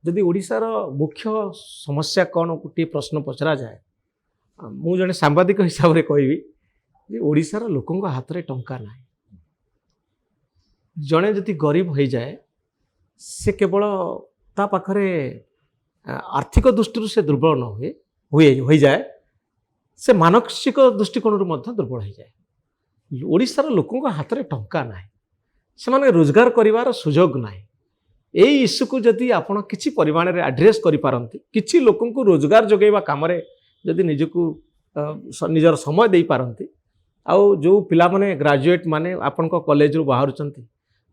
जदि ओडिशार मुख्य समस्या कौन गोटे प्रश्न पचरा जाए मु जने सांबादिक हिसाब रे कहबी जे ओडिशार लोकंक हाथ रे टंका ना जड़े जदि गरीब हो जाए से केवल ता पाखरे आर्थिक दृष्टि से दुर्बल न हुए हो जाए से मानसिक दृष्टिकोण दुर्बल हो जाए ओडिशार लोकंक हाथ रे टंका ना से माने रोजगार करिवार सुजोग ना यही इश्यू को जदि आपण किसी परिमाण में आड्रेस करिपारंती किछि लोकन को रोजगार जोगेबा काम रे जदि निजको निजर समय दे पारंती आउ जो पिला माने ग्रेजुएट माने आपण को कॉलेज रु बाहर चंती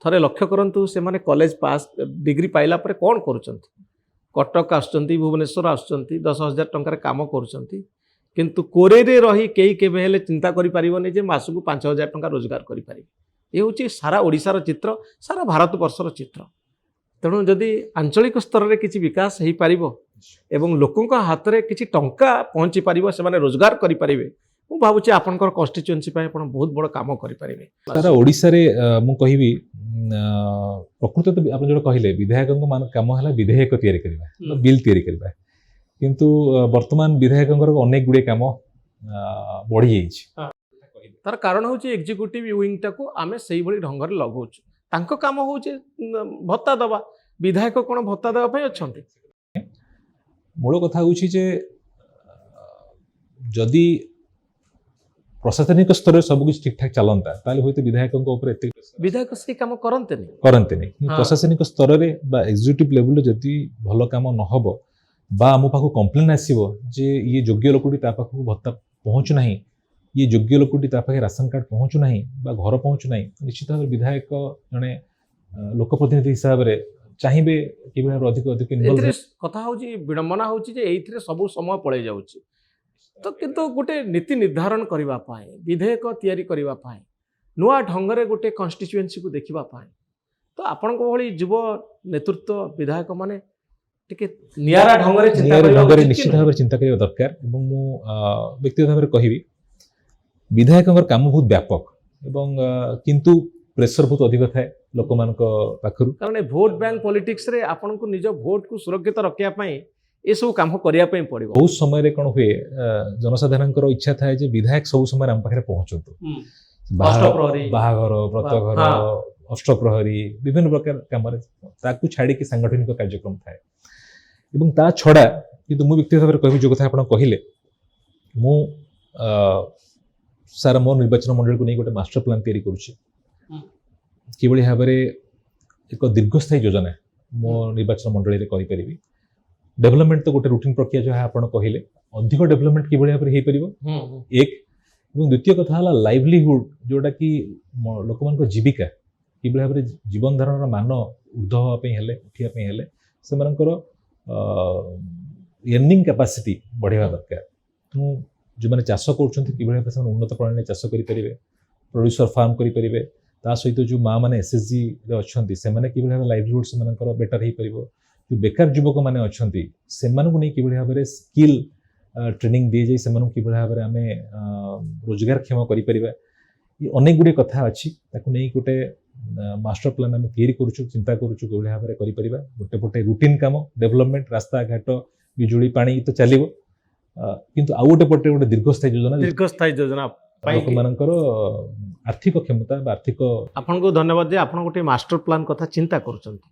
थरे लक्ष्य करंतु से माने कॉलेज पास डिग्री पाइला परे कोन करूचंती कटक आसुचंती भुवनेश्वर आसुचंती 10,000 टंका रे काम करूचंती किंतु कोरे रे रही केई केबे हेले चिंता करि परिबनी जे मासकु 5,000 टंका रोजगार करि परिबे ए होची सारा ओडिसार चित्र सारा भारत वर्षर चित्र तेणु जदि आंचलिक स्तर में किसी विकास हो पार एवं लोकों हाथ में किसी टंका पहुँची पार से रोजगार करें मु भावुँ आपंकर कन्स्टिट्युएंसी बहुत बड़ काम करें सारा ओडिशा रे मु कहिबी प्रकृत तो आप जो कहले विधायकों मान काम है विधेयक तैयारी करबा बिल तैयारी करबा किंतु वर्तमान विधायकों अनेक गुड़े काम बढ़ी जाइए तार कारण हूँ एग्जीक्यूटिव विंग टाक आम से ढंग से लगाऊँ तांको काम हूँ भत्ता दबा विधायक कौन भत्ता देवाई अच्छा मूल कथा हूँ जदि प्रशासनिक स्तर सब कुछ ठीक ठाक चलता ताले होते विधायकों विधायक से काम करते प्रशासनिक स्तर में एग्जीक्यूटिव लेवल जदि भल काम न हो बा आम पाखु कंप्लेन आसो जे ये योग्य लोकटी ता पाखु भत्ता पहुँचु ना ये योग्य लोकटी ता पाखे राशन कार्ड पहुँचु ना बा घर पहुँचु ना निश्चित भाव विधायक जड़े लोकप्रतिनिधि हिसाब से चाहिए कि अधिक अधिक कथा हूँ विडंबना हूँ सब समय पड़े जाऊँगी तो किंतु गोटे नीति निर्धारण करने विधेयक तैयारी करने नुआ ढंग से गोटे कन्स्टिट्युएंसी को देखापी तो आपण भली युव नेतृत्व विधायक माने नियारा ढंग से निश्चित भाव चिंता करने दरकार व्यक्तिगत भाव कहबी विधायकों काम बहुत व्यापक एवं किंतु प्रेसर बहुत अधिक थाए लोक मान पाखरु कारण भोट बैंक पॉलिटिक्स रे आपन को निज भोट को सुरक्षित रखिया पई ए सब काम करिया पई पड़िबो बहुत समय रे कोन हुए जनसाधारणकर इच्छा थाए जे विधायक सब समय हम पाखरे पहुंचतो बाहाघर व्रतघर अष्टप्रहरी विभिन्न प्रकार काम रे ताकू छाड़ी के सांगठनिक कार्यक्रम थाए एवं ता छड़ा किंतु मु व्यक्तिगत भाव कहबी जो कथा आपण कहिले मु सारा मो निर्वाचन मंडल को नहीं गोटे मास्टर प्लान तैयारी करुच्छे कि भाव में एक दीर्घस्थायी योजना मो निर्वाचन मंडल में करी डेवलपमेंट तो गोटे रूटीन प्रक्रिया जो आप कहले अधिक डेवलपमेंट कि भाव में हो एक द्वितीय कथा लाइवलीहुड जोटा कि लोक मान जीविका कि भाव में जीवन धारण मान ऊर्ध्व हाँपाई उठापी से अर्निंग कैपेसिटी बढ़ावा दरकार जो मैंने चाष कर उन्नत प्रणाली चाष करेंगे प्रोड्यूसर फार्म करेंगे ता सहित जो माँ मैंने एसएचजी अच्छा से भाव लाइवलीहुड से बेटर हो पार जो बेकार युवक मैंने अच्छा से नहीं भाव में स्किल ट्रेनिंग दी जाए कि भाव में आम रोजगार क्षम कर अनेक गुड़े कथा अच्छी नहीं गोटे मास्टर प्लान आम तैयारी करुचु चिंता करुचु कि भाव में कर गोटे गोटे रूटीन काम डेवलपमेंट रास्ता घाट बिजुली पानी तो चलो किंतु आउ गोटे पटे गोटे दीर्घस्थायी योजना लोक मानकर आर्थिक क्षमता आर्थिक आपन को धन्यवाद जे आपन गोटे मास्टर प्लान कथा चिंता करूछंती।